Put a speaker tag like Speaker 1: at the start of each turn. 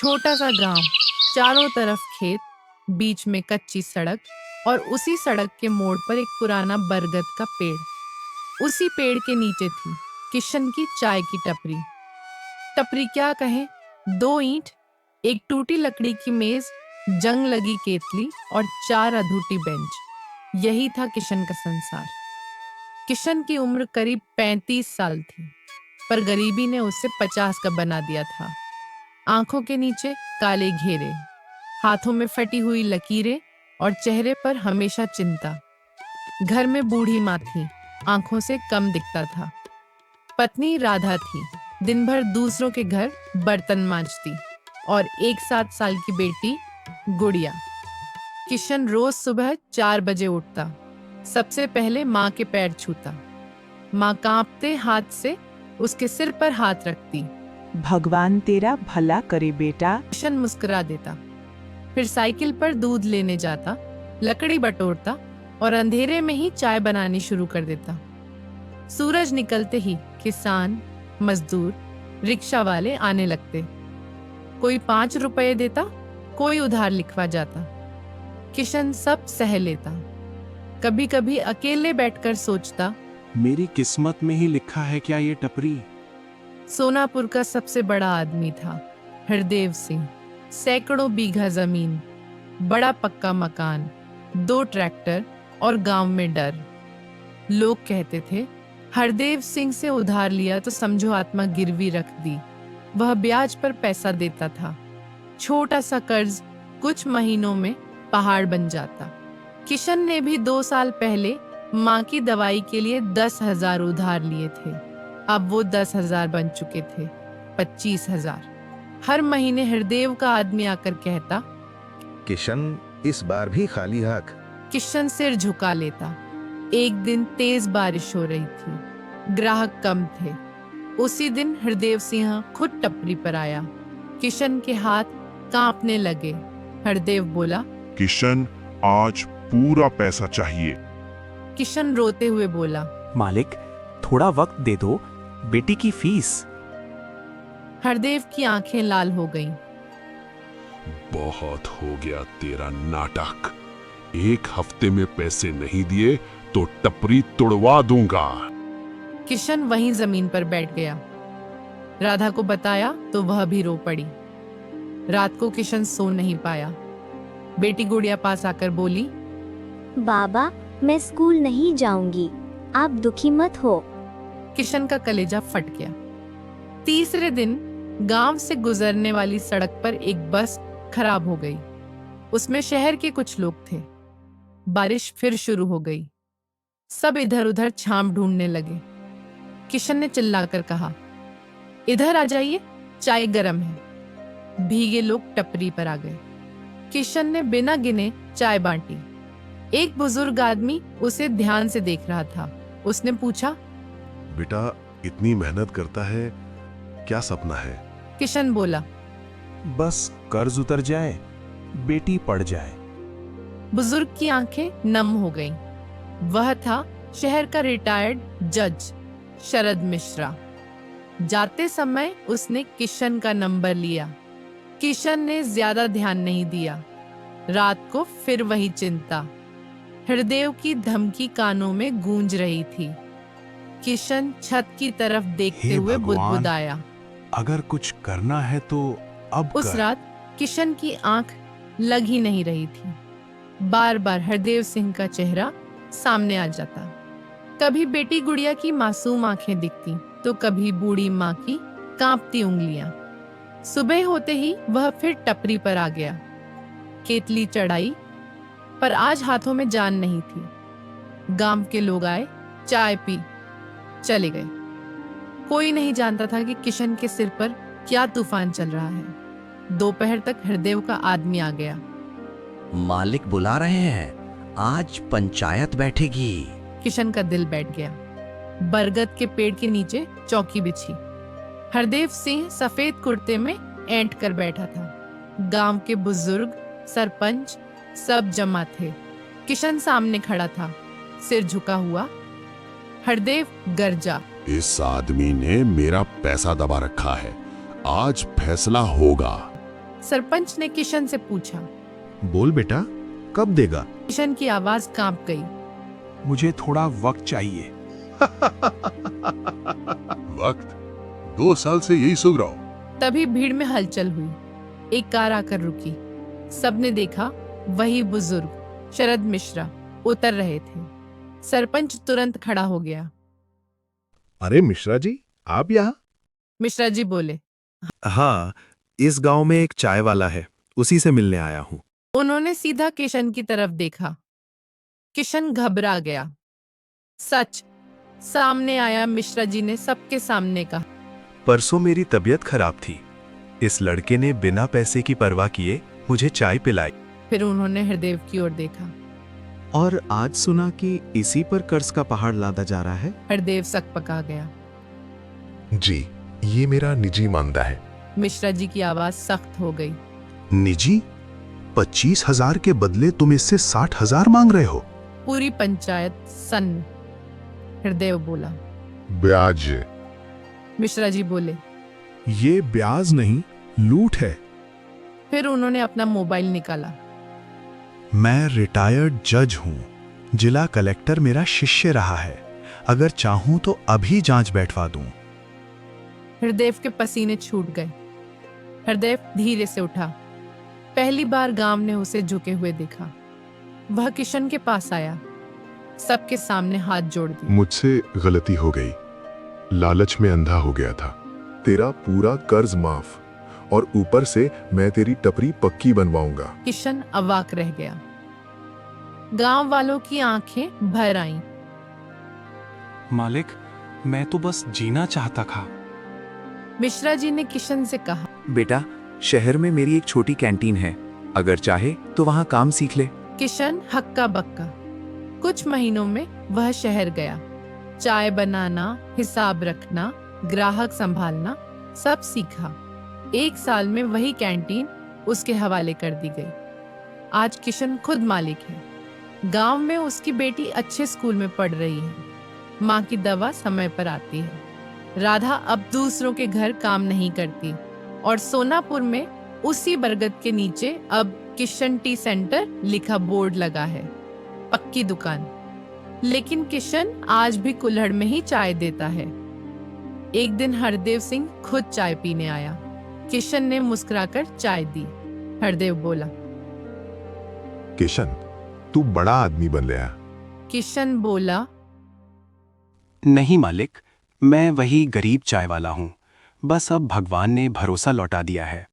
Speaker 1: छोटा सा गांव, चारों तरफ खेत, बीच में कच्ची सड़क और उसी सड़क के मोड़ पर एक पुराना बरगद का पेड़। उसी पेड़ के नीचे थी किशन की चाय की टपरी। टपरी क्या कहें, 2 ईंट, एक टूटी लकड़ी की मेज, जंग लगी केतली और 4 अधूटी बेंच। यही था किशन का संसार। किशन की उम्र करीब 35 साल थी, पर गरीबी ने उसे 50 का बना दिया था। आंखों के नीचे काले घेरे, हाथों में फटी हुई लकीरें और चेहरे पर हमेशा चिंता। घर में बूढ़ी माँ थी, आंखों से कम दिखता था। पत्नी राधा थी, दिन भर दूसरों के घर बर्तन मांजती, और एक 7 साल की बेटी गुड़िया। किशन रोज सुबह 4 बजे उठता, सबसे पहले माँ के पैर छूता। माँ कांपते हाथ से उसके सिर पर हाथ रखती।
Speaker 2: भगवान तेरा भला करे बेटा।
Speaker 1: किशन मुस्कुरा देता, फिर साइकिल पर दूध लेने जाता, लकड़ी बटोरता और अंधेरे में ही चाय बनानी शुरू कर देता। सूरज निकलते ही किसान, मजदूर, रिक्शा वाले आने लगते। कोई 5 रुपए देता, कोई उधार लिखवा जाता। किशन सब सह लेता। कभी कभी अकेले बैठकर सोचता,
Speaker 3: मेरी किस्मत में ही लिखा है क्या ये टपरी?
Speaker 1: सोनापुर का सबसे बड़ा आदमी था हरदेव सिंह। सैकड़ों बीघा जमीन, बड़ा पक्का मकान, 2 ट्रैक्टर और गांव में डर। लोग कहते थे, हरदेव सिंह से उधार लिया तो समझो आत्मा गिरवी रख दी। वह ब्याज पर पैसा देता था। छोटा सा कर्ज कुछ महीनों में पहाड़ बन जाता। किशन ने भी 2 साल पहले माँ की दवाई के लिए 10,000 उधार लिए थे। अब वो 10,000 बन चुके थे 25,000। हर महीने हरदेव का आदमी आकर कहता,
Speaker 4: किशन इस बार भी खाली हाथ।
Speaker 1: किशन सिर झुका लेता। एक दिन तेज बारिश हो रही थी, ग्राहक कम थे। उसी दिन हरदेव सिंह खुद टपरी पर आया। किशन के हाथ कांपने लगे। हरदेव बोला,
Speaker 5: किशन, आज पूरा पैसा चाहिए।
Speaker 1: किशन रोते हुए बोला,
Speaker 6: मालिक थोड़ा वक्त दे दो, बेटी की फीस।
Speaker 1: हरदेव की आंखें लाल हो गईं।
Speaker 5: बहुत हो गया तेरा नाटक। 1 हफ्ते में पैसे नहीं दिए तो टपरी तोड़वा दूंगा।
Speaker 1: किशन वहीं जमीन पर बैठ गया। राधा को बताया तो वह भी रो पड़ी। रात को किशन सो नहीं पाया। बेटी गुड़िया पास आकर बोली,
Speaker 7: बाबा मैं स्कूल नहीं जाऊंगी, आप दुखी मत हो।
Speaker 1: किशन का कलेजा फट गया। तीसरे दिन गांव से गुजरने वाली सड़क पर एक बस खराब हो गई। उसमें शहर के कुछ लोग थे। बारिश फिर शुरू हो गई। सब इधर उधर छांव ढूंढने लगे। किशन ने चिल्लाकर कहा, इधर आ जाइए, चाय गरम है। भीगे लोग टपरी पर आ गए। किशन ने बिना गिने चाय बांटी। एक बुजुर्ग आदमी उसे ध्यान से देख रहा था। उसने पूछा,
Speaker 5: बेटा इतनी मेहनत करता है, क्या सपना है?
Speaker 1: किशन बोला,
Speaker 6: बस कर्ज उतर जाए, बेटी पढ़ जाए।
Speaker 1: बुजुर्ग की आंखें नम हो गईं। वह था शहर का रिटायर्ड जज शरद मिश्रा। जाते समय उसने किशन का नंबर लिया। किशन ने ज्यादा ध्यान नहीं दिया। रात को फिर वही चिंता। हरदेव की धमकी कानों में गूंज रही थी। किशन छत की तरफ देखते
Speaker 3: हे
Speaker 1: हुए
Speaker 3: भगवान,
Speaker 1: बुदबुदाया।
Speaker 3: अगर कुछ करना है तो अब
Speaker 1: उस
Speaker 3: कर।
Speaker 1: रात किशन की आंख लग ही नहीं रही थी। बार बार हरदेव सिंह का चेहरा सामने आ जाता। कभी बेटी गुड़िया की मासूम आंखें दिखती तो कभी बूढ़ी माँ की कांपती उंगलियां। सुबह होते ही वह फिर टपरी पर आ गया। केतली चढ़ाई, पर आज हाथों में जान नहीं थी। गांव के लोग आए, चाय पी, चले गए। कोई नहीं जानता था कि किशन के सिर पर क्या तूफान चल रहा है। दोपहर तक हरदेव का आदमी आ गया।
Speaker 8: मालिक बुला रहे हैं, आज पंचायत बैठेगी।
Speaker 1: किशन का दिल बैठ गया। बरगद के पेड़ के नीचे चौकी बिछी। हरदेव सिंह सफेद कुर्ते में ऐंठ कर बैठा था। गांव के बुजुर्ग, सरपंच सब जमा थे। किशन सामने खड़ा था, सिर झुका हुआ। हरदेव गरजा,
Speaker 5: इस आदमी ने मेरा पैसा दबा रखा है, आज फैसला होगा।
Speaker 1: सरपंच ने किशन से पूछा।
Speaker 4: बोल बेटा, कब देगा?
Speaker 1: किशन की आवाज कांप गई।
Speaker 6: मुझे थोड़ा वक्त चाहिए।
Speaker 5: वक्त? 2 साल से यही सुन रहा हूं।
Speaker 1: तभी भीड़ में हलचल हुई। एक कार आकर रुकी। सबने देखा, वही बुजुर्ग शरद मिश्रा उतर रहे थे। सरपंच तुरंत खड़ा हो गया।
Speaker 4: अरे मिश्रा जी, आप यहाँ?
Speaker 1: मिश्रा जी बोले।
Speaker 9: हाँ, इस गांव में एक चाय वाला है, उसी से मिलने आया हूँ।
Speaker 1: उन्होंने सीधा किशन की तरफ देखा। किशन घबरा गया। सच सामने आया। मिश्रा जी ने सबके सामने कहा।
Speaker 9: परसों मेरी तबीयत खराब थी, इस लड़के ने बिना पैसे की परवाह किए मुझे चाय पिलाई।
Speaker 1: फिर उन्होंने हरदेव की ओर देखा।
Speaker 9: और आज सुना कि इसी पर कर्ज का पहाड़ लादा जा रहा है।
Speaker 1: हरदेव सकपका गया।
Speaker 4: जी, ये मेरा निजी मामला है।
Speaker 1: मिश्रा जी की आवाज सख्त हो गई।
Speaker 3: निजी? 25,000 के बदले तुम इससे 60,000 मांग रहे हो?
Speaker 1: पूरी पंचायत सन्न। हरदेव बोला।
Speaker 4: ब्याज?
Speaker 1: मिश्रा जी बोले।
Speaker 6: ये ब्याज नहीं, लूट है।
Speaker 1: फिर उन्होंने अपना मोबाइल निकाला।
Speaker 3: मैं रिटायर्ड जज हूं। जिला कलेक्टर मेरा शिष्य रहा है। अगर चाहूं तो अभी जांच बैठवा दूं।
Speaker 1: हरदेव के पसीने छूट गए। हरदेव धीरे से उठा। पहली बार गांव ने उसे झुके हुए देखा। वह किशन के पास आया। सबके सामने हाथ जोड़ दिए।
Speaker 10: मुझसे गलती हो गई, लालच में अंधा हो गया था। तेरा पूरा कर्ज माफ, और ऊपर से मैं तेरी टपरी पक्की बनवाऊंगा।
Speaker 1: किशन अवाक रह गया। गांव वालों की आंखें भर आईं।
Speaker 6: मालिक, मैं तो बस जीना चाहता था।
Speaker 1: मिश्रा जी ने किशन से कहा।
Speaker 9: बेटा, शहर में मेरी एक छोटी कैंटीन है, अगर चाहे तो वहाँ काम सीख ले।
Speaker 1: किशन हक्का बक्का। कुछ महीनों में वह शहर गया। चाय बनाना, हिसाब रखना, ग्राहक संभालना, सब सीखा। 1 साल में वही कैंटीन उसके हवाले कर दी गई। आज किशन खुद मालिक है। गांव में उसकी बेटी अच्छे स्कूल में पढ़ रही है। माँ की दवा समय पर आती है। राधा अब दूसरों के घर काम नहीं करती। और सोनापुर में उसी बरगद के नीचे अब किशन टी सेंटर लिखा बोर्ड लगा है। पक्की दुकान। लेकिन किशन आज भी कुल्हड़ में ही चाय देता है। एक दिन हरदेव सिंह खुद चाय पीने आया। किशन ने मुस्कुराकर चाय दी। हरदेव बोला।
Speaker 10: किशन, तू बड़ा आदमी बन गया।
Speaker 1: किशन बोला।
Speaker 6: नहीं मालिक, मैं वही गरीब चाय वाला हूँ। बस अब भगवान ने भरोसा लौटा दिया है।